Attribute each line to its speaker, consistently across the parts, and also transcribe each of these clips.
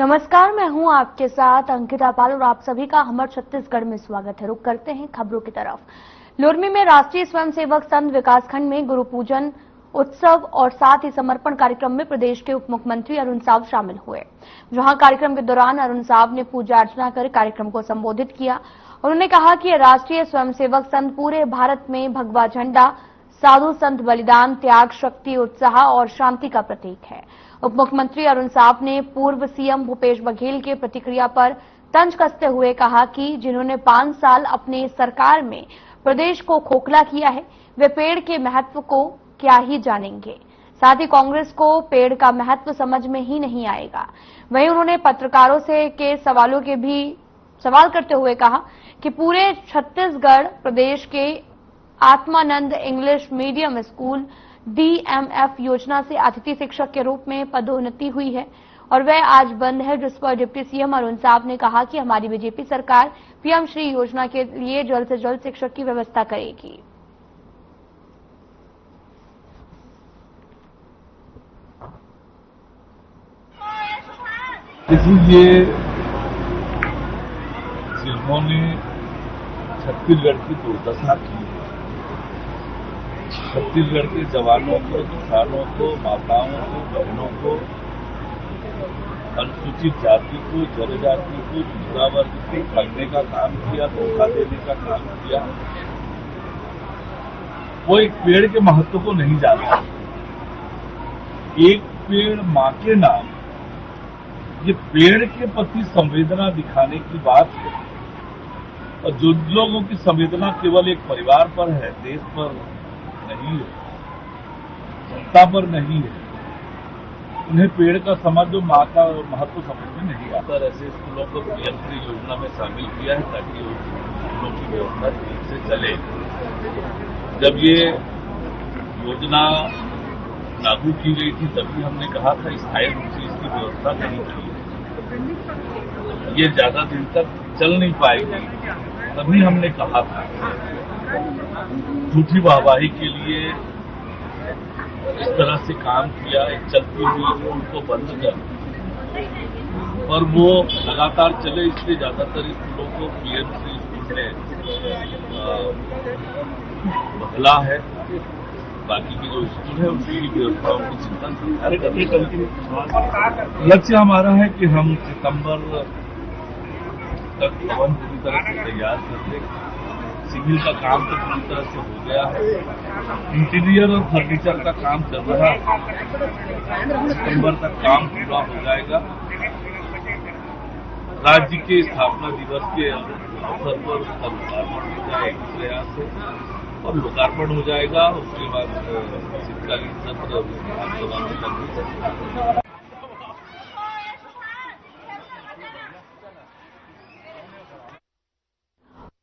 Speaker 1: नमस्कार, मैं हूं आपके साथ अंकिता पाल और आप सभी का हमर छत्तीसगढ़ में स्वागत है। रुक करते हैं खबरों की तरफ। लुरमी में राष्ट्रीय स्वयंसेवक संघ विकासखंड में गुरु पूजन उत्सव और साथ ही समर्पण कार्यक्रम में प्रदेश के उप मुख्यमंत्री अरुण साव शामिल हुए। जहां कार्यक्रम के दौरान अरुण साव ने पूजा अर्चना कर कार्यक्रम को संबोधित किया। उन्होंने कहा कि राष्ट्रीय स्वयंसेवक संघ पूरे भारत में भगवा झंडा, साधु संत बलिदान, त्याग, शक्ति, उत्साह और शांति का प्रतीक है। उप मुख्यमंत्री अरुण साव ने पूर्व सीएम भूपेश बघेल के प्रतिक्रिया पर तंज कसते हुए कहा कि जिन्होंने 5 साल अपने सरकार में प्रदेश को खोखला किया है, वे पेड़ के महत्व को क्या ही जानेंगे। साथ ही कांग्रेस को पेड़ का महत्व समझ में ही नहीं आएगा। वहीं उन्होंने पत्रकारों से के सवालों के भी सवाल करते हुए कहा कि पूरे छत्तीसगढ़ प्रदेश के Atmanand English medium school DMF योजना से अतिथि शिक्षक के रूप में पदोन्नति हुई है और वह आज बंद है, जिस पर डिप्टी सीएम अरुण साव ने कहा कि हमारी बीजेपी सरकार पीएम श्री योजना के लिए जल्द से जल्द शिक्षक की व्यवस्था करेगी।
Speaker 2: देखिए, जिन्होंने छत्तीसगढ़ की दुर्दशा की, छत्तीसगढ़ के जवानों को, किसानों को, माताओं को, बहनों को, अनुसूचित जाति को, जनजाति को, पिछड़ा वर्ग को ठगने का काम किया, धोखा देने का काम किया, वो एक पेड़ के महत्व को नहीं जानता। एक पेड़ मां के नाम, ये पेड़ के प्रति संवेदना दिखाने की बात है। और जो लोगों की संवेदना केवल एक परिवार पर है, देश पर नहीं है, जनता पर नहीं है, उन्हें पेड़ का समझ, जो मां का महत्व समझ में नहीं आता। ऐसे स्कूलों को पीएम श्री योजना में शामिल किया है ताकि स्कूलों की व्यवस्था ठीक से चले। जब ये योजना लागू की गई थी तभी हमने कहा था स्थायी रूप से इसकी व्यवस्था नहीं की है, ये ज्यादा दिन तक चल नहीं पाएगी। तभी हमने कहा था, झूठी वाहवाही के लिए इस तरह से काम किया, एक चलती हुई स्कूल को बंद कर, पर वो लगातार चले, इसलिए ज्यादातर स्कूलों को पीएम श्री स्कूल ने बदला है। बाकी के जो स्कूल है उसकी व्यवस्थाओं की चिंता सरकार करेगी। लक्ष्य हमारा है कि हम सितंबर तक भवन पूरी तरह से तैयार कर दें। सिविल का काम तो पूरी तरह से हो गया है, इंटीरियर और फर्नीचर का काम चल रहा है, सितंबर तक काम पूरा हो जाएगा। राज्य के स्थापना दिवस के अवसर पर उसका लोकार्पण हो जाएगा प्रयास से, और लोकार्पण हो जाएगा। उसके बाद शीतकालीन सत्र विधानसभा में लगेगा।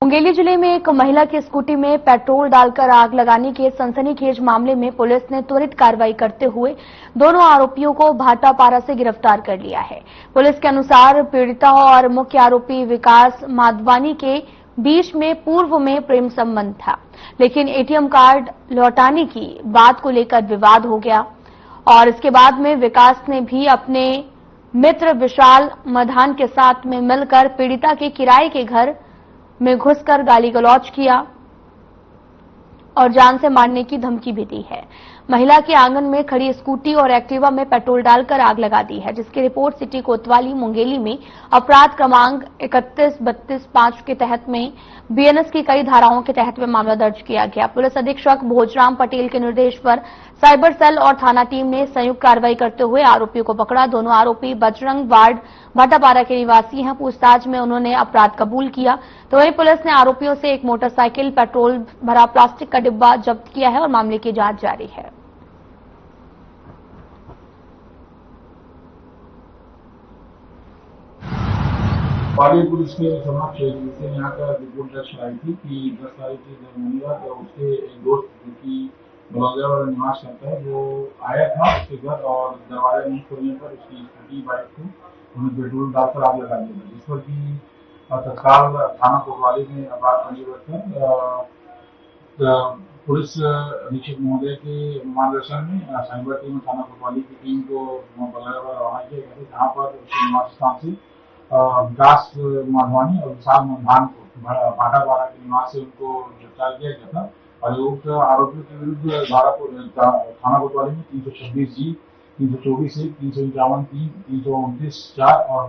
Speaker 1: मुंगेली जिले में एक महिला की स्कूटी में पेट्रोल डालकर आग लगाने के सनसनीखेज मामले में पुलिस ने त्वरित कार्रवाई करते हुए दोनों आरोपियों को भाटापारा से गिरफ्तार कर लिया है। पुलिस के अनुसार पीड़िता और मुख्य आरोपी विकास माधवानी के बीच में पूर्व में प्रेम संबंध था, लेकिन एटीएम कार्ड लौटाने की बात को लेकर विवाद हो गया और इसके बाद में विकास ने भी अपने मित्र विशाल मधान के साथ में मिलकर पीड़िता के किराए के घर में घुसकर गाली गलौज किया और जान से मारने की धमकी भी दी है। महिला के आंगन में खड़ी स्कूटी और एक्टिवा में पेट्रोल डालकर आग लगा दी है, जिसकी रिपोर्ट सिटी कोतवाली मुंगेली में अपराध क्रमांक 31-32-5 के तहत में बीएनएस की कई धाराओं के तहत में मामला दर्ज किया गया। पुलिस अधीक्षक भोजराम पटेल के निर्देश पर साइबर सेल और थाना टीम ने संयुक्त कार्रवाई करते हुए आरोपियों को पकड़ा। दोनों आरोपी बजरंग वार्ड भाटापारा के निवासी हैं। पूछताछ में उन्होंने अपराध कबूल किया। तो वहीं पुलिस ने आरोपियों से एक मोटरसाइकिल, पेट्रोल भरा प्लास्टिक का डिब्बा जब्त किया है और मामले की जांच जारी है।
Speaker 3: पाली पुलिस के थाना क्षेत्र से यहाँ का रिपोर्ट दर्ज आई थी कि 10 तारीख की जब उसके दोस्त की बलौदिया वाला निवास करता है, वो आया था उसके घर और दरवाजा नहीं खोलने पर उसकी स्कूटी बाइक को उन्हें पेट्रोल डालकर आग लगा दिया, जिस पर कि तत्काल थाना कोतवाली में अपराध पंजीबद्ध कर पुलिस अधीक्षक महोदय के मार्गदर्शन में साइबर टीम थाना कोतवाली की टीम को बलाया रवाना किया गया, जहाँ पर निवास स्थान से विकास माधवानी और विशाल मंधान को भाटापारा के निवास से उनको गिरफ्तार किया गया था। और उक्त आरोपियों के विरुद्ध थाना कोतवाली में 326G, 324A, 351(3), 329(4) और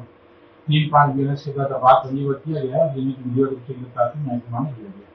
Speaker 3: 35 BNS के तहत अपराध पंजीबद्ध किया गया है, जिन्हें वीडियो रूप से गिरफ्तार कर न्यायिक रिमांड दिया गया।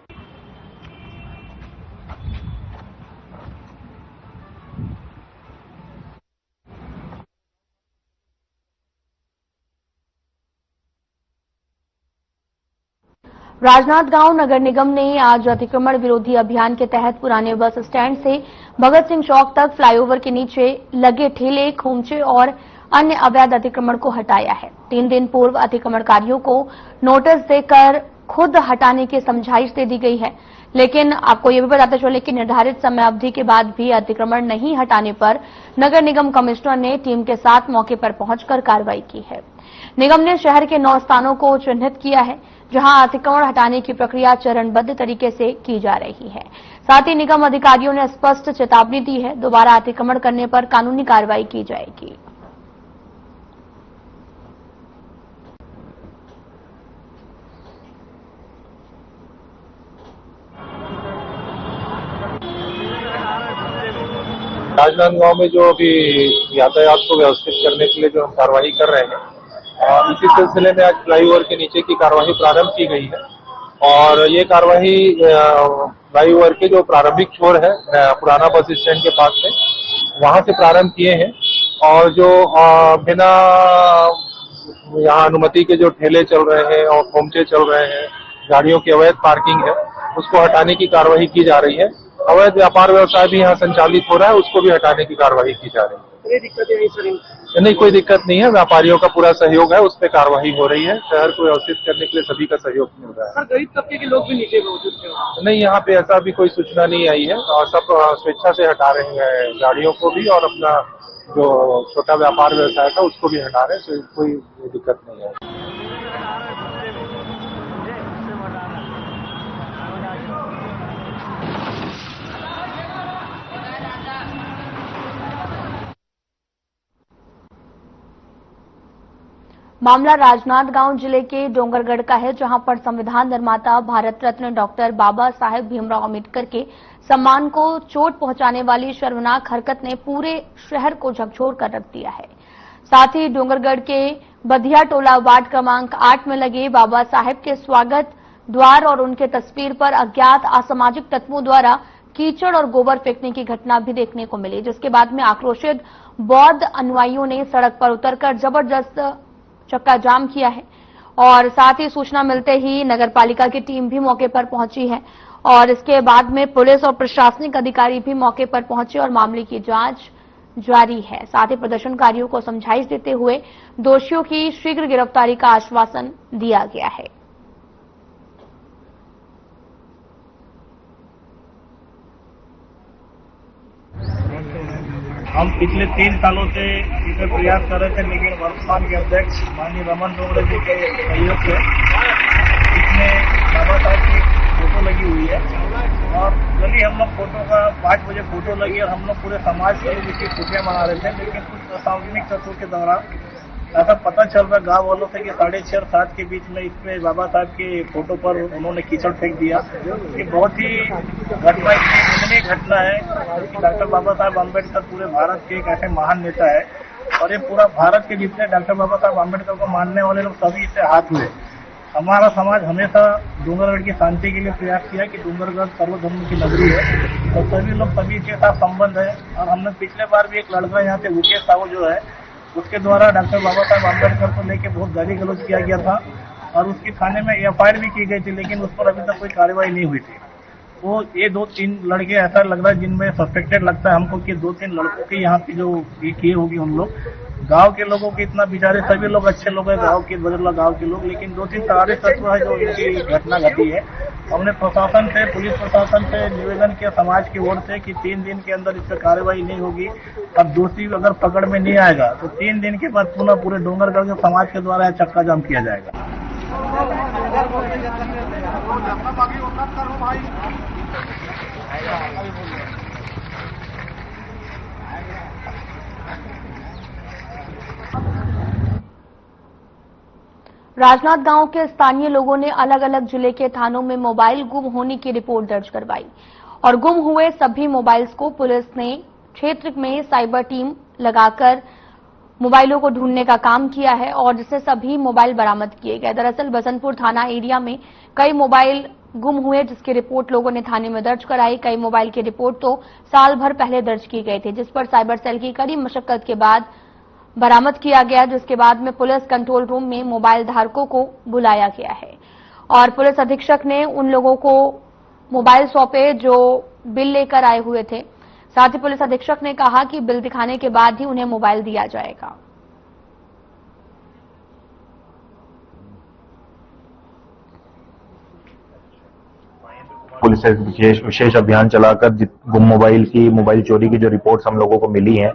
Speaker 1: राजनांदगांव नगर निगम ने आज अतिक्रमण विरोधी अभियान के तहत पुराने बस स्टैंड से भगत सिंह चौक तक फ्लाईओवर के नीचे लगे ठेले, खोमचे और अन्य अवैध अतिक्रमण को हटाया है। 3 दिन पूर्व अतिक्रमणकारियों को नोटिस देकर खुद हटाने की समझाइश दे दी गई है, लेकिन आपको ये भी बताते चले कि निर्धारित समय अवधि के बाद भी अतिक्रमण नहीं हटाने पर नगर निगम कमिश्नर ने टीम के साथ मौके पर पहुंचकर कार्रवाई की है। निगम ने शहर के 9 स्थानों को चिन्हित किया है, जहां अतिक्रमण हटाने की प्रक्रिया चरणबद्ध तरीके से की जा रही है। साथ ही निगम अधिकारियों ने स्पष्ट चेतावनी दी है, दोबारा अतिक्रमण करने पर कानूनी कार्रवाई की जाएगी।
Speaker 4: राजनांदगांव में जो अभी यातायात को व्यवस्थित करने के लिए जो हम कार्रवाई कर रहे हैं, इसी सिलसिले में आज फ्लाईओवर के नीचे की कार्रवाई प्रारंभ की गई है। और ये कार्रवाई फ्लाईओवर के जो प्रारंभिक छोर है पुराना बस स्टैंड के पास में, वहां से प्रारंभ किए हैं। और जो बिना यहाँ अनुमति के जो ठेले चल रहे हैं और खोमचे चल रहे हैं, गाड़ियों की अवैध पार्किंग है, उसको हटाने की कार्रवाई की जा रही है। अवैध व्यापार व्यवसाय भी यहाँ संचालित हो रहा है, उसको भी हटाने की कार्रवाई की जा रही है।
Speaker 5: कोई दिक्कत नहीं सर?
Speaker 4: नहीं, कोई दिक्कत नहीं है। व्यापारियों का पूरा सहयोग है, उस पर कार्रवाई हो रही है। शहर को व्यवस्थित करने के लिए सभी का सहयोग मिल रहा है।
Speaker 5: सर, गरीब तबके के लोग भी नीचे मौजूद थे?
Speaker 4: नहीं, यहाँ पे ऐसा भी कोई सूचना नहीं आई है और सब स्वेच्छा से हटा रहे हैं, गाड़ियों को भी और अपना जो छोटा व्यापार व्यवसाय था उसको भी हटा रहे हैं, कोई दिक्कत नहीं है।
Speaker 1: मामला राजनांदगांव जिले के डोंगरगढ़ का है, जहां पर संविधान निर्माता भारत रत्न डॉक्टर बाबा साहेब भीमराव अम्बेडकर के सम्मान को चोट पहुंचाने वाली शर्मनाक हरकत ने पूरे शहर को झकझोर कर रख दिया है। साथ ही डोंगरगढ़ के बधिया टोला वार्ड क्रमांक 8 में लगे बाबा साहेब के स्वागत द्वार और उनके तस्वीर पर अज्ञात असामाजिक तत्वों द्वारा कीचड़ और गोबर फेंकने की घटना भी देखने को मिली, जिसके बाद में आक्रोशित बौद्ध अनुयायियों ने सड़क पर उतरकर जबरदस्त चक्का जाम किया है। और साथ ही सूचना मिलते ही नगरपालिका की टीम भी मौके पर पहुंची है और इसके बाद में पुलिस और प्रशासनिक अधिकारी भी मौके पर पहुंचे और मामले की जांच जारी है। साथ ही प्रदर्शनकारियों को समझाइश देते हुए दोषियों की शीघ्र गिरफ्तारी का आश्वासन दिया गया है।
Speaker 5: हम पिछले 3 सालों से इसे प्रयास कर रहे थे, लेकिन वर्तमान के अध्यक्ष माननीय रमन डोंगरे जी के सहयोग से इसमें बाबा साहब की फोटो लगी हुई है। और कल हम लोग फोटो का 5 बजे फोटो लगी और हम लोग पूरे समाज के लिए इसकी खुशियां मना रहे थे, लेकिन कुछ असामाजिक तत्वों के दौरान ऐसा पता चल रहा गांव वालों से कि 6:30 और 7 के बीच में इसमें बाबा साहब के फोटो पर उन्होंने कीचड़ फेंक दिया। ये बहुत ही घटना, इतनी घटना है कि डॉक्टर बाबा साहब अम्बेडकर पूरे भारत के एक ऐसे महान नेता है और ये पूरा भारत के जितने डॉक्टर बाबा साहब अम्बेडकर को मानने वाले लोग सभी इससे हाथ हुए। हमारा समाज हमेशा डूंगरगढ़ की शांति के लिए प्रयास किया कि डूंगरगढ़ सर्वधर्म की नगरी है और सभी लोग सभी के साथ संबंध है। और हमने पिछले बार भी एक लड़का यहाँ पे मुकेश साहू जो है, उसके द्वारा डॉक्टर बाबा साहब अम्बेडकर को लेकर बहुत गाली गलौज किया गया था और उसकी थाने में FIR भी की गई थी, लेकिन उस पर अभी तक कोई कार्रवाई नहीं हुई थी। वो ये 2-3 लड़के ऐसा लग रहा है जिनमें सस्पेक्टेड लगता है हमको कि 2-3 लड़कों की यहाँ पे जो ये किए होगी उन लोग। गांव के लोगों के इतना बेचारे सभी लोग अच्छे लोग हैं, गांव के बदला गांव के लोग, लेकिन 2-3 सारे तत्व है जो इनकी घटना घटी है। हमने प्रशासन से, पुलिस प्रशासन से निवेदन किया समाज की ओर से कि 3 दिन के अंदर इस पर कार्रवाई नहीं होगी, अब दोषी अगर पकड़ में नहीं आएगा तो 3 दिन के बाद पुनः पूरे डोंगरगढ़ के समाज के द्वारा चक्का जाम किया जाएगा।
Speaker 1: राजनांद गांव के स्थानीय लोगों ने अलग अलग जिले के थानों में मोबाइल गुम होने की रिपोर्ट दर्ज करवाई और गुम हुए सभी मोबाइल्स को पुलिस ने क्षेत्र में साइबर टीम लगाकर मोबाइलों को ढूंढने का काम किया है और जिससे सभी मोबाइल बरामद किए गए। दरअसल बसंतपुर थाना एरिया में कई मोबाइल गुम हुए जिसकी रिपोर्ट लोगों ने थाने में दर्ज कराई। कई मोबाइल की रिपोर्ट तो साल भर पहले दर्ज की गई थी, जिस पर साइबर सेल की कड़ी मशक्कत के बाद बरामद किया गया, जिसके बाद में पुलिस कंट्रोल रूम में मोबाइल धारकों को बुलाया गया है और पुलिस अधीक्षक ने उन लोगों को मोबाइल सौंपे जो बिल लेकर आए हुए थे। साथ ही पुलिस अधीक्षक ने कहा कि बिल दिखाने के बाद ही उन्हें मोबाइल दिया जाएगा।
Speaker 6: पुलिस ने विशेष अभियान चलाकर गुम मोबाइल चोरी की जो रिपोर्ट्स हम लोगों को मिली हैं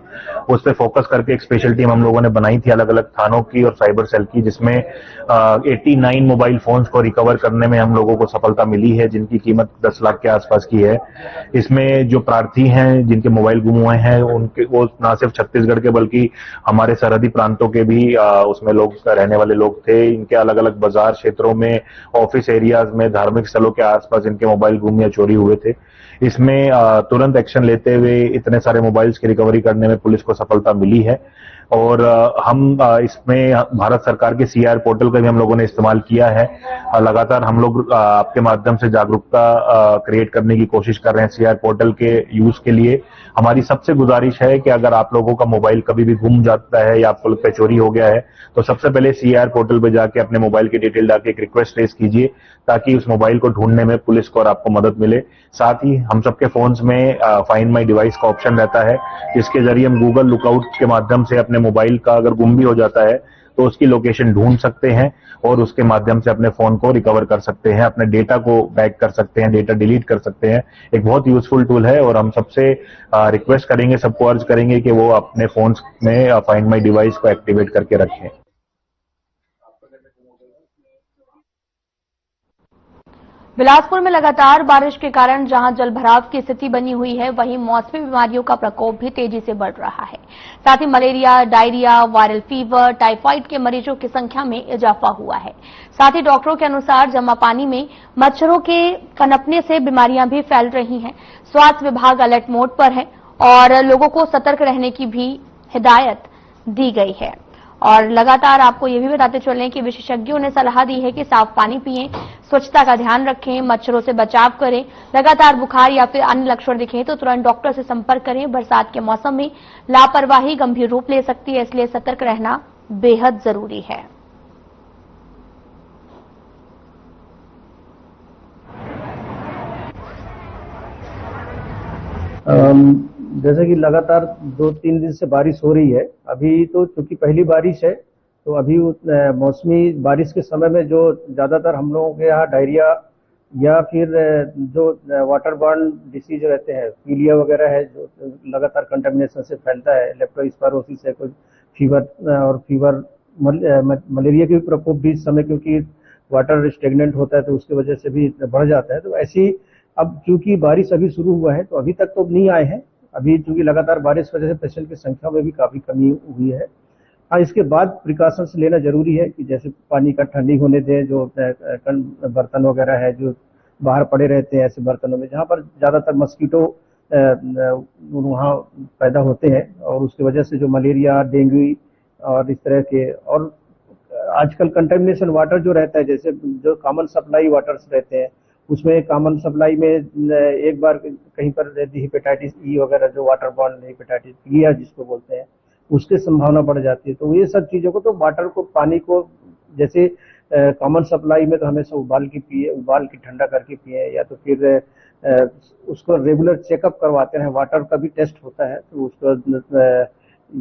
Speaker 6: उस पर फोकस करके एक स्पेशल टीम हम लोगों ने बनाई थी अलग अलग थानों की और साइबर सेल की, जिसमें 89 मोबाइल फोन्स को रिकवर करने में हम लोगों को सफलता मिली है, जिनकी कीमत 10 लाख के आसपास की है। इसमें जो प्रार्थी हैं जिनके मोबाइल गुम हुए हैं उनके वो न सिर्फ छत्तीसगढ़ के बल्कि हमारे सरहदी प्रांतों के भी उसमें लोग रहने वाले लोग थे। इनके अलग अलग बाजार क्षेत्रों में, ऑफिस एरियाज में, धार्मिक स्थलों के आसपास इनके मोबाइल गुम या चोरी हुए थे। इसमें तुरंत एक्शन लेते हुए इतने सारे मोबाइल्स की रिकवरी करने में पुलिस को सफलता मिली है और हम इसमें भारत सरकार के CIR पोर्टल का भी हम लोगों ने इस्तेमाल किया है। लगातार हम लोग आपके माध्यम से जागरूकता क्रिएट करने की कोशिश कर रहे हैं CIR पोर्टल के यूज के लिए। हमारी सबसे गुजारिश है कि अगर आप लोगों का मोबाइल कभी भी गुम जाता है या आपको लगता है चोरी हो गया है तो सबसे पहले CIR पोर्टल पे जाके अपने मोबाइल की डिटेल डालके एक रिक्वेस्ट रेज कीजिए ताकि उस मोबाइल को ढूंढने में पुलिस को और आपको मदद मिले। साथ ही हम सबके फोन्स में फाइंड माई डिवाइस का ऑप्शन रहता है, जिसके जरिए हम गूगल लुकआउट के माध्यम से अपने मोबाइल का अगर गुम भी हो जाता है तो उसकी लोकेशन ढूंढ सकते हैं और उसके माध्यम से अपने फोन को रिकवर कर सकते हैं, अपने डेटा को बैक कर सकते हैं, डेटा डिलीट कर सकते हैं। एक बहुत यूजफुल टूल है और हम सबसे रिक्वेस्ट करेंगे, सबको अर्ज करेंगे कि वो अपने फोन्स में फाइंड माई डिवाइस को एक्टिवेट करके रखें।
Speaker 1: बिलासपुर में लगातार बारिश के कारण जहां जलभराव की स्थिति बनी हुई है, वहीं मौसमी बीमारियों का प्रकोप भी तेजी से बढ़ रहा है। साथ ही malaria, diarrhoea, viral fever, typhoid के मरीजों की संख्या में इजाफा हुआ है। साथ ही डॉक्टरों के अनुसार जमा पानी में मच्छरों के पनपने से बीमारियां भी फैल रही हैं। स्वास्थ्य विभाग अलर्ट मोड पर है और लोगों को सतर्क रहने की भी हिदायत दी गई है। और लगातार आपको ये भी बताते चलें कि विशेषज्ञों ने सलाह दी है कि साफ पानी पिएं, स्वच्छता का ध्यान रखें, मच्छरों से बचाव करें। लगातार बुखार या फिर अन्य लक्षण दिखें तो तुरंत डॉक्टर से संपर्क करें। बरसात के मौसम में लापरवाही गंभीर रूप ले सकती है, इसलिए सतर्क रहना बेहद जरूरी है।
Speaker 7: जैसे कि लगातार 2-3 दिन से बारिश हो रही है। अभी तो चूंकि पहली बारिश है तो अभी मौसमी बारिश के समय में जो ज्यादातर हम लोगों के यहाँ डायरिया या फिर जो वाटर बॉर्न डिसीज रहते हैं, पीलिया वगैरह है, जो लगातार कंटामिनेशन से फैलता है, लेप्टोस्पायरोसिस है, कुछ फीवर मलेरिया के प्रकोप भी इस समय क्योंकि वाटर स्टेगनेंट होता है तो उसकी वजह से भी बढ़ जाता है। तो ऐसी अब चूंकि बारिश अभी शुरू हुआ है तो अभी तक तो नहीं आए हैं। अभी चूंकि लगातार बारिश की वजह से पेशेंट की संख्या में भी काफी कमी हुई है। हाँ, इसके बाद प्रिकॉशंस लेना जरूरी है कि जैसे पानी का ठंडी होने दें, जो बर्तन वगैरह है जो बाहर पड़े रहते हैं ऐसे बर्तनों में जहाँ पर ज्यादातर मस्कीटो वहाँ पैदा होते हैं और उसकी वजह से जो मलेरिया, डेंगू और इस तरह के, और आजकल कंटेमिनेशन वाटर जो रहता है, जैसे जो कॉमन सप्लाई वाटर्स रहते हैं उसमें कॉमन सप्लाई में एक बार कहीं पर हेपेटाइटिस ई वगैरह जो वाटर बॉर्न हेपेटाइटिस पीलिया जिसको बोलते हैं उसकी संभावना बढ़ जाती है। तो ये सब चीजों को, तो वाटर को, पानी को जैसे कॉमन सप्लाई में तो हमेशा उबाल के ठंडा करके पिए या तो फिर उसको रेगुलर चेकअप करवाते हैं। वाटर का भी टेस्ट होता है तो उसको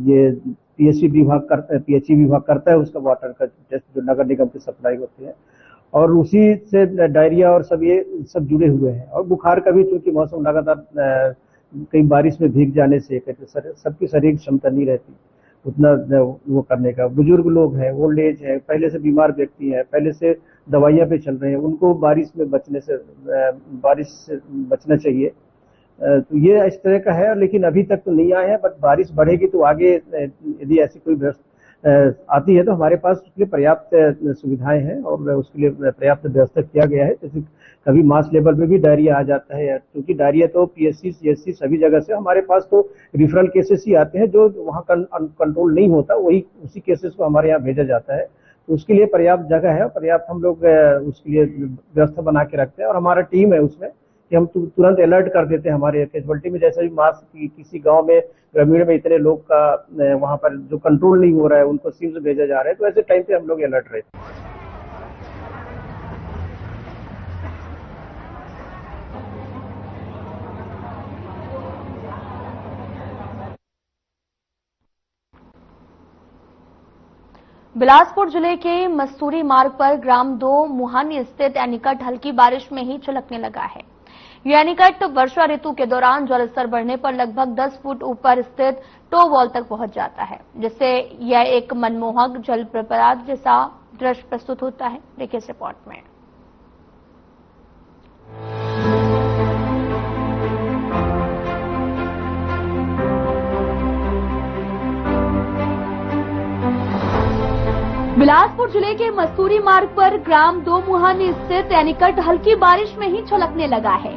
Speaker 7: ये पीएचई विभाग करता है उसका वाटर का टेस्ट जो नगर निगम की सप्लाई होती है और उसी से डायरिया और ये सब जुड़े हुए हैं। और बुखार का भी चूंकि मौसम लगातार कई बारिश में भीग जाने से सबकी शारीरिक क्षमता नहीं रहती उतना वो करने का। बुजुर्ग लोग हैं, ओल्ड एज है, पहले से बीमार व्यक्ति है, पहले से दवाइयां पे चल रहे हैं, उनको बारिश से बचना चाहिए। तो ये इस तरह का है, लेकिन अभी तक तो नहीं आए हैं। बट बारिश बढ़ेगी तो आगे यदि ऐसी कोई आती है तो हमारे पास उसके लिए पर्याप्त सुविधाएं हैं और उसके लिए पर्याप्त व्यवस्था किया गया है। जैसे कभी मास लेवल पे भी डायरिया आ जाता है, क्योंकि डायरिया तो पीएचसी सीएचसी सभी जगह से, हमारे पास तो रिफरल केसेस ही आते हैं जो वहाँ कंट्रोल नहीं होता, वही उसी केसेस को हमारे यहाँ भेजा जाता है। तो उसके लिए पर्याप्त जगह है, पर्याप्त हम लोग उसके लिए व्यवस्था बना के रखते हैं और हमारा टीम है उसमें कि हम तुरंत अलर्ट कर देते हैं हमारे कैजुअलिटी में। जैसे भी मास किसी गांव में ग्रामीण में इतने लोग का वहां पर जो कंट्रोल नहीं हो रहा है उनको सिम्स भेजा जा रहा है, तो ऐसे टाइम पे हम लोग अलर्ट रहते हैं।
Speaker 1: बिलासपुर जिले के मस्तूरी मार्ग पर ग्राम 2 मुहानी स्थित एनीकट हल्की बारिश में ही छलकने लगा है। यह एनीकट वर्षा ऋतु के दौरान जलस्तर बढ़ने पर लगभग 10 फुट ऊपर स्थित टो वॉल तक पहुंच जाता है, जिससे यह एक मनमोहक जलप्रपात जैसा दृश्य प्रस्तुत होता है। देखिए इस रिपोर्ट में। बिलासपुर जिले के मस्तूरी मार्ग पर ग्राम 2 मुहानी स्थित एनीकट हल्की बारिश में ही छलकने लगा है।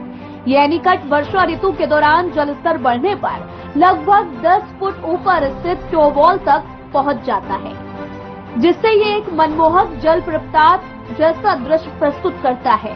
Speaker 1: यह एनीकट वर्षा ऋतु के दौरान जलस्तर बढ़ने पर लगभग 10 फुट ऊपर स्थित टो वॉल तक पहुंच जाता है, जिससे ये एक मनमोहक जलप्रपात जैसा दृश्य प्रस्तुत करता है।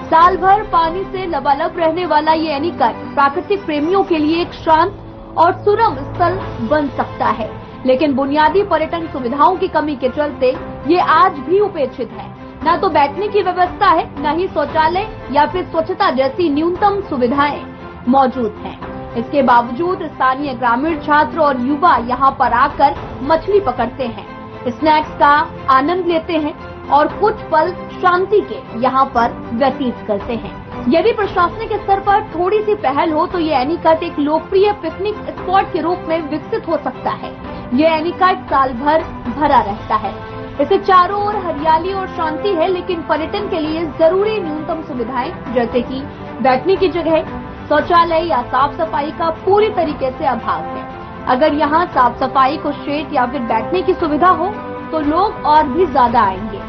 Speaker 1: साल भर पानी से लबालब रहने वाला ये एनीकट प्राकृतिक प्रेमियों के लिए एक शांत और सुरम स्थल बन सकता है, लेकिन बुनियादी पर्यटन सुविधाओं की कमी के चलते ये आज भी उपेक्षित है। न तो बैठने की व्यवस्था है, न ही शौचालय या फिर स्वच्छता जैसी न्यूनतम सुविधाएं मौजूद हैं। इसके बावजूद स्थानीय ग्रामीण छात्र और युवा यहाँ पर आकर मछली पकड़ते हैं, स्नैक्स का आनंद लेते हैं और कुछ पल शांति के यहाँ पर व्यतीत करते हैं। यदि प्रशासनिक स्तर पर थोड़ी सी पहल हो तो ये एनीकट एक लोकप्रिय पिकनिक स्पॉट के रूप में विकसित हो सकता है। ये एनीकट साल भर भरा रहता है, इसे चारों ओर हरियाली और शांति है, लेकिन पर्यटन के लिए जरूरी न्यूनतम सुविधाएं जैसे कि बैठने की जगह, शौचालय या साफ सफाई का पूरी तरीके से अभाव है। अगर यहाँ साफ सफाई को शेड या फिर बैठने की सुविधा हो तो लोग और भी ज्यादा आएंगे।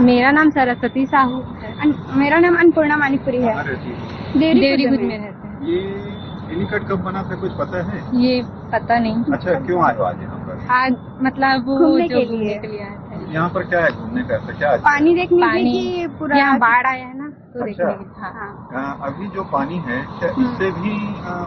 Speaker 8: मेरा नाम सरस्वती साहू है। मेरा नाम अन्नपूर्णा मानिकपुरी है। देवरी गुज में रहते हैं।
Speaker 9: ये एनीकट कब बना था कुछ पता है?
Speaker 8: ये पता नहीं।
Speaker 9: अच्छा, क्यों आए हो आज यहाँ पर?
Speaker 8: आज मतलब वो
Speaker 10: घूमने
Speaker 8: जो
Speaker 10: के
Speaker 8: घूमने
Speaker 10: लिए
Speaker 8: के लिए आए थे।
Speaker 9: यहाँ पर क्या है घूमने का? ऐसा क्या है?
Speaker 10: पानी देखने के
Speaker 8: पानी
Speaker 10: लिए पूरा
Speaker 8: यहाँ बाढ़ आया है ना, तो
Speaker 9: अच्छा।
Speaker 8: देखने के लिए। हाँ
Speaker 9: अभी जो पानी है क्या इससे भी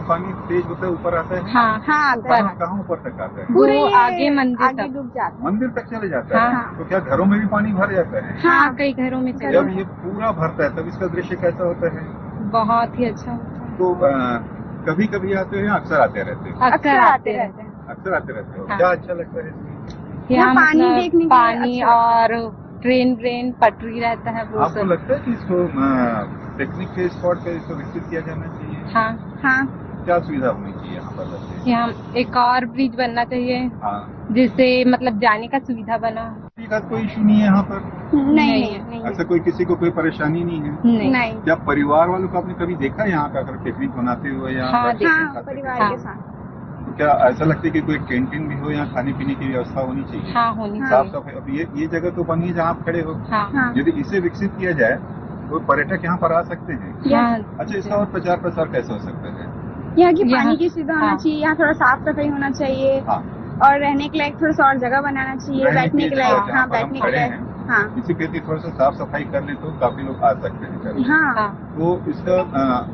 Speaker 9: पानी तेज होता है, ऊपर आता है?
Speaker 8: हाँ
Speaker 10: हाँ
Speaker 9: कहाँ ऊपर तक आता है?
Speaker 10: पूरे
Speaker 8: वो आगे मंदिर
Speaker 10: आगे
Speaker 8: तक।
Speaker 10: डूब जाता है।
Speaker 9: मंदिर तक चले जाता है?
Speaker 8: हाँ।
Speaker 9: तो क्या घरों में भी पानी भर जाता है?
Speaker 8: हाँ, कई घरों में चले
Speaker 9: जब ये पूरा भरता है तब इसका दृश्य कैसा होता है?
Speaker 8: बहुत ही अच्छा होता है।
Speaker 9: तो कभी कभी आते हो या अक्सर आते रहते हो?
Speaker 8: अक्सर आते रहते हैं।
Speaker 9: अक्सर आते रहते हो।
Speaker 8: हाँ।
Speaker 9: क्या अच्छा लगता है इसमें?
Speaker 8: यहाँ
Speaker 10: पानी
Speaker 8: मतलब
Speaker 10: देखने के लिए
Speaker 8: पानी
Speaker 10: अच्छा
Speaker 8: और ट्रेन पटरी रहता है वो
Speaker 9: आपको
Speaker 8: सब।
Speaker 9: लगता है कि इसको पिकनिक के स्पॉट पे इसको विकसित किया जाना चाहिए?
Speaker 8: हाँ,
Speaker 10: हाँ
Speaker 9: क्या सुविधा होनी चाहिए यहाँ पर वैसे?
Speaker 8: यहाँ एक और ब्रिज बनना चाहिए
Speaker 9: हाँ,
Speaker 8: जिससे मतलब जाने का सुविधा बना।
Speaker 9: का कोई इशू नहीं है यहाँ पर?
Speaker 10: नहीं
Speaker 9: ऐसा कोई किसी को कोई परेशानी नहीं है?
Speaker 8: नहीं।
Speaker 10: नहीं
Speaker 9: क्या परिवार वालों को आपने कभी देखा है यहाँ का अगर पिकनिक बनाते हुए या
Speaker 8: हाँ,
Speaker 9: बैठते
Speaker 8: देखा।
Speaker 10: हाँ
Speaker 9: खाते?
Speaker 10: परिवार
Speaker 8: हाँ।
Speaker 10: के साथ।
Speaker 9: तो क्या ऐसा लगता है कि कोई कैंटीन भी हो या खाने पीने की व्यवस्था होनी चाहिए?
Speaker 8: हाँ, होनी
Speaker 10: हाँ।
Speaker 9: साफ
Speaker 8: चाहिए।
Speaker 9: सफाई। अब ये जगह तो बनी है जहाँ आप खड़े हो।
Speaker 8: हाँ,
Speaker 10: हाँ
Speaker 9: यदि इसे विकसित किया जाए तो पर्यटक यहाँ पर आ सकते हैं।
Speaker 8: हाँ।
Speaker 9: अच्छा, इसका और प्रचार प्रसार कैसे हो सकता है?
Speaker 10: यहाँ की
Speaker 8: यहाँ-
Speaker 10: पानी की सुविधा होना
Speaker 8: हाँ।
Speaker 10: चाहिए, यहाँ थोड़ा साफ सफाई होना चाहिए
Speaker 9: हाँ,
Speaker 10: और रहने के लायक थोड़ा सा और जगह बनाना चाहिए,
Speaker 9: रहने
Speaker 10: बैठने
Speaker 9: के
Speaker 10: के
Speaker 9: लिए
Speaker 10: लायक।
Speaker 9: जहाँ
Speaker 10: हाँ
Speaker 9: पर हम
Speaker 10: बैठने के
Speaker 9: खड़े
Speaker 10: लायक।
Speaker 9: हैं।
Speaker 10: हाँ
Speaker 9: इसी कहते थोड़ा सा साफ सफाई कर ले तो काफी लोग आ सकते हैं करने।
Speaker 10: हाँ
Speaker 8: हाँ।
Speaker 9: तो इसका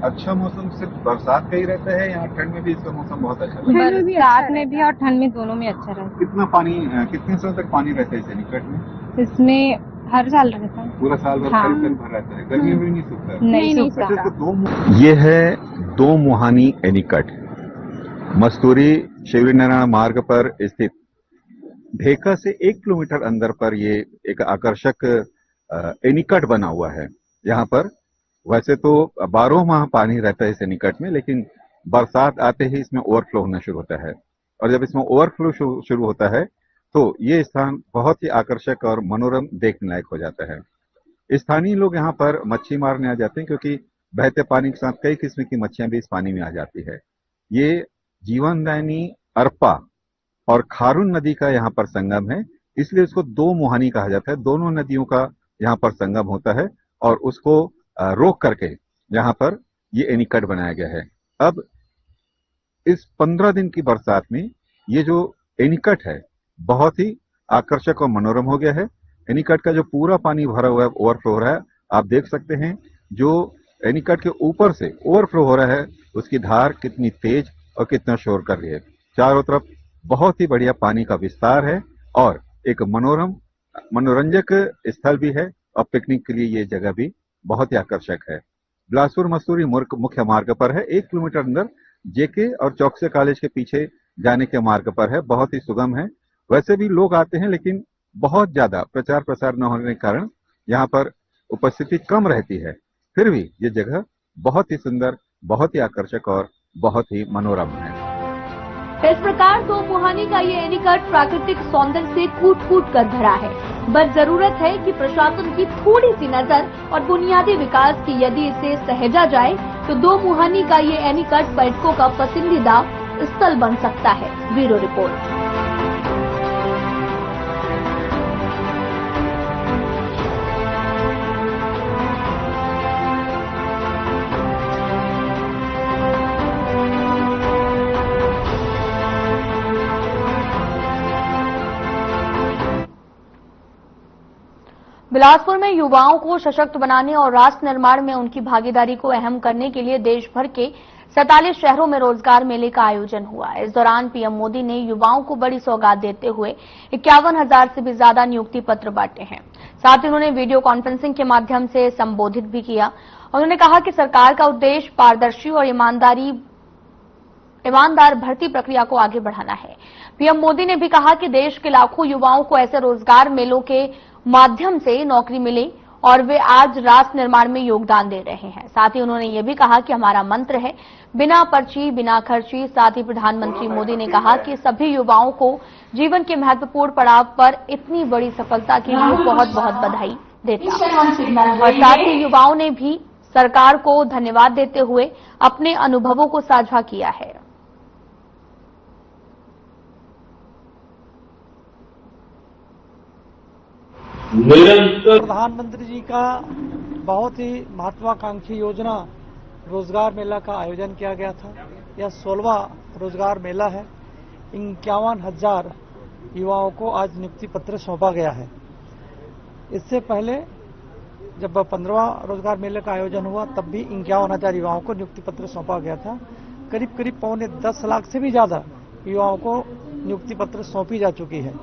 Speaker 9: अच्छा मौसम सिर्फ बरसात का ही रहता है या ठंड में भी इसका मौसम बहुत अच्छा रहता है?
Speaker 10: ठंड में भी अच्छा
Speaker 8: बरसात में भी और ठंड में दोनों में अच्छा रहता है।
Speaker 9: कितना पानी कितने साल तक पानी रहता है इस एनीकट में?
Speaker 8: इसमें हर साल रहता है।
Speaker 9: पूरा साल भर
Speaker 8: हाँ।
Speaker 9: करीब भर रहता है? गर्मी में भी नहीं सूखता है?
Speaker 8: नहीं
Speaker 10: नहीं
Speaker 8: सूखता।
Speaker 9: अच्छा, तो ये है 2 मुहानी एनीकट, मस्तूरी शिवरीनारायण मार्ग पर स्थित। ढेका से 1 किलोमीटर अंदर पर ये एक आकर्षक एनीकट बना हुआ है। यहाँ पर वैसे तो 12 माह पानी रहता है इस एनीकट में, लेकिन बरसात आते ही इसमें ओवरफ्लो होना शुरू होता है और जब इसमें ओवरफ्लो शुरू होता है तो ये स्थान बहुत ही आकर्षक और मनोरम देखने लायक हो जाता है। स्थानीय लोग यहाँ पर मच्छी मारने आ जाते हैं क्योंकि बहते पानी के साथ कई किस्म की मच्छियां भी इस पानी में आ जाती है। ये जीवनदायिनी अरपा और खारून नदी का यहाँ पर संगम है, इसलिए इसको दो मुहानी कहा जाता है। दोनों नदियों का यहाँ पर संगम होता है और उसको रोक करके यहाँ पर ये एनीकट बनाया गया है। अब इस 15 दिन की बरसात में ये जो एनीकट है बहुत ही आकर्षक और मनोरम हो गया है। एनीकट का जो पूरा पानी भरा हुआ है, ओवरफ्लो हो रहा है, आप देख सकते हैं। जो एनीकट के ऊपर से ओवरफ्लो हो रहा है उसकी धार कितनी तेज और कितना शोर कर रही है। चारों तरफ बहुत ही बढ़िया पानी का विस्तार है और एक मनोरंजक स्थल भी है और पिकनिक के लिए ये जगह भी बहुत ही आकर्षक है। बिलासपुर मसूरी मुख्य मार्ग पर है, 1 किलोमीटर अंदर जेके और चौकसे कॉलेज के पीछे जाने के मार्ग पर है। बहुत ही सुगम है। वैसे भी लोग आते हैं लेकिन बहुत ज्यादा प्रचार प्रसार न होने के कारण यहाँ पर उपस्थिति कम रहती है। फिर भी ये जगह बहुत ही सुंदर, बहुत ही आकर्षक और बहुत ही मनोरम है।
Speaker 1: इस प्रकार दो मुहानी का ये एनीकट प्राकृतिक सौंदर्य से कूट कर भरा है। बस जरूरत है कि प्रशासन की थोड़ी सी नजर और बुनियादी विकास की यदि इसे सहेजा जाए तो दो मुहानी का ये एनीकट पर्यटकों का पसंदीदा स्थल बन सकता है। Bureau report. बिलासपुर में युवाओं को सशक्त बनाने और राष्ट्र निर्माण में उनकी भागीदारी को अहम करने के लिए देश भर के 47 शहरों में रोजगार मेले का आयोजन हुआ। इस दौरान पीएम मोदी ने युवाओं को बड़ी सौगात देते हुए 51,000 से भी ज्यादा नियुक्ति पत्र बांटे हैं। साथ ही उन्होंने वीडियो कॉन्फ्रेंसिंग के माध्यम से संबोधित भी किया। उन्होंने कहा कि सरकार का उद्देश्य पारदर्शी और ईमानदार भर्ती प्रक्रिया को आगे बढ़ाना है। पीएम मोदी ने भी कहा कि देश के लाखों युवाओं को ऐसे रोजगार मेलों के माध्यम से नौकरी मिले और वे आज राष्ट्र निर्माण में योगदान दे रहे हैं। साथ ही उन्होंने ये भी कहा कि हमारा मंत्र है बिना पर्ची बिना खर्ची। साथ ही प्रधानमंत्री मोदी ने कहा कि सभी युवाओं को जीवन के महत्वपूर्ण पड़ाव पर इतनी बड़ी सफलता के लिए बहुत बहुत बधाई देता हूं। और साथ ही युवाओं ने भी सरकार को धन्यवाद देते हुए अपने अनुभवों को साझा किया है।
Speaker 11: प्रधानमंत्री जी का बहुत ही महत्वाकांक्षी योजना रोजगार मेला का आयोजन किया गया था। यह 16वां रोजगार मेला है। 51,000 युवाओं को आज नियुक्ति पत्र सौंपा गया है। इससे पहले जब 15वां रोजगार मेले का आयोजन हुआ तब भी 51,000 युवाओं को नियुक्ति पत्र सौंपा गया था। करीब करीब 10 लाख से भी ज्यादा युवाओं को नियुक्ति पत्र सौंपी जा चुकी है।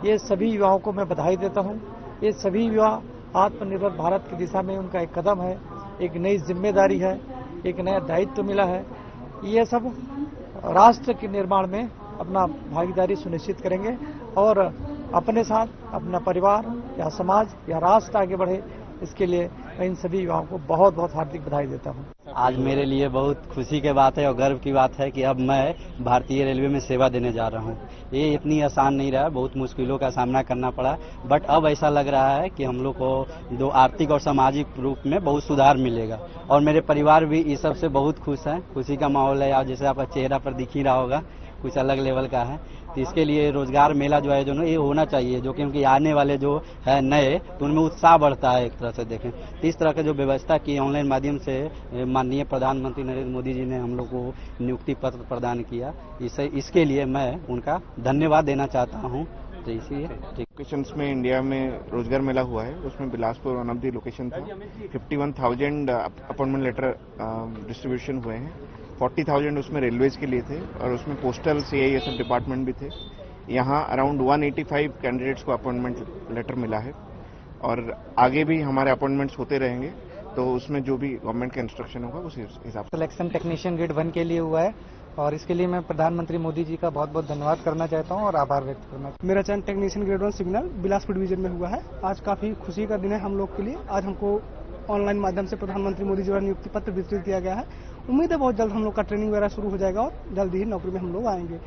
Speaker 11: ये सभी युवाओं को मैं बधाई देता हूं। ये सभी युवा आत्मनिर्भर भारत की दिशा में उनका एक कदम है, एक नई जिम्मेदारी है, एक नया दायित्व मिला है। ये सब राष्ट्र के निर्माण में अपना भागीदारी सुनिश्चित करेंगे और अपने साथ अपना परिवार या समाज या राष्ट्र आगे बढ़े, इसके लिए मैं इन सभी युवाओं को बहुत बहुत हार्दिक बधाई देता हूं।
Speaker 12: आज मेरे लिए बहुत खुशी की बात है और गर्व की बात है कि अब मैं भारतीय रेलवे में सेवा देने जा रहा हूं। ये इतनी आसान नहीं रहा, बहुत मुश्किलों का सामना करना पड़ा, बट अब ऐसा लग रहा है कि हम लोग को जो आर्थिक और सामाजिक रूप में बहुत सुधार मिलेगा और मेरे परिवार भी इस सब से बहुत खुश है। खुशी का माहौल है और जैसे आपका चेहरा पर दिख ही रहा होगा कुछ अलग लेवल का है। तो इसके लिए रोजगार मेला जो है जो ये होना चाहिए, जो क्योंकि आने वाले जो है नए तो उनमें उत्साह बढ़ता है। एक तरह से देखें तो इस तरह का जो व्यवस्था की ऑनलाइन माध्यम से माननीय प्रधानमंत्री नरेंद्र मोदी जी ने हम लोग को नियुक्ति पत्र प्रदान किया, इसके लिए मैं उनका धन्यवाद देना चाहता हूँ। तो इसीलिए
Speaker 13: लोकेशंस में इंडिया में रोजगार मेला हुआ है, उसमें Bilaspur one of the location था। 51,000 अपॉइंटमेंट लेटर डिस्ट्रीब्यूशन हुए हैं। 40,000 उसमें रेलवेज के लिए थे और उसमें पोस्टल CISF डिपार्टमेंट भी थे। यहाँ अराउंड 185 कैंडिडेट्स को अपॉइंटमेंट लेटर मिला है और आगे भी हमारे अपॉइंटमेंट्स होते रहेंगे, तो उसमें जो भी गवर्नमेंट का इंस्ट्रक्शन होगा उस हिसाब से।
Speaker 11: सिलेक्शन टेक्नीशियन ग्रेड 1 के लिए हुआ है और इसके लिए मैं प्रधानमंत्री मोदी जी का बहुत बहुत धन्यवाद करना चाहता हूं और आभार व्यक्त करना।
Speaker 14: मेरा चयन technician grade 1 signal Bilaspur division में हुआ है। आज काफी खुशी का दिन है हम लोग के लिए। आज हमको ऑनलाइन माध्यम से प्रधानमंत्री मोदी जी द्वारा नियुक्ति पत्र वितरित किया गया है। उम्मीद है बहुत जल्द हम लोग का ट्रेनिंग वगैरह शुरू हो जाएगा और जल्द ही नौकरी में हम लोग आएंगे।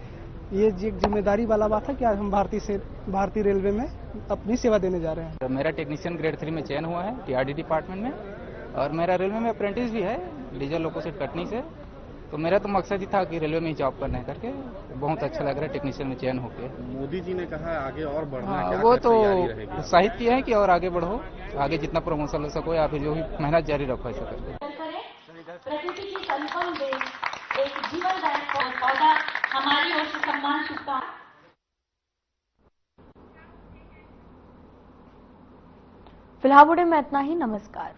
Speaker 14: ये एक जिम्मेदारी वाला बात है कि आज हम भारतीय रेलवे में अपनी सेवा देने जा रहे हैं।
Speaker 15: मेरा टेक्नीशियन ग्रेड 3 में चयन हुआ है TRD डिपार्टमेंट में और मेरा रेलवे में अप्रेंटिस भी है डीजल लोकोसेट कटनी से। तो मेरा तो मकसद ही था कि रेलवे में ही जॉब करना है करके बहुत अच्छा लग रहा है टेक्नीशियन में चयन होके।
Speaker 16: मोदी जी ने कहा आगे और बढ़ना है,
Speaker 15: हाँ,
Speaker 16: क्या
Speaker 15: वो
Speaker 16: क्या
Speaker 15: तो
Speaker 16: तैयारी रहेगी?
Speaker 15: उत्साहित किया है कि और आगे बढ़ो, आगे जितना प्रमोशन ले सको या फिर जो भी मेहनत जारी रखो ऐसा करके।
Speaker 17: प्रकृति की संपन्न दे एक जीवनदायक पौधा हमारी ओर से सम्मान चुका।
Speaker 1: फिलहाल बुढ़े में इतना ही। नमस्कार।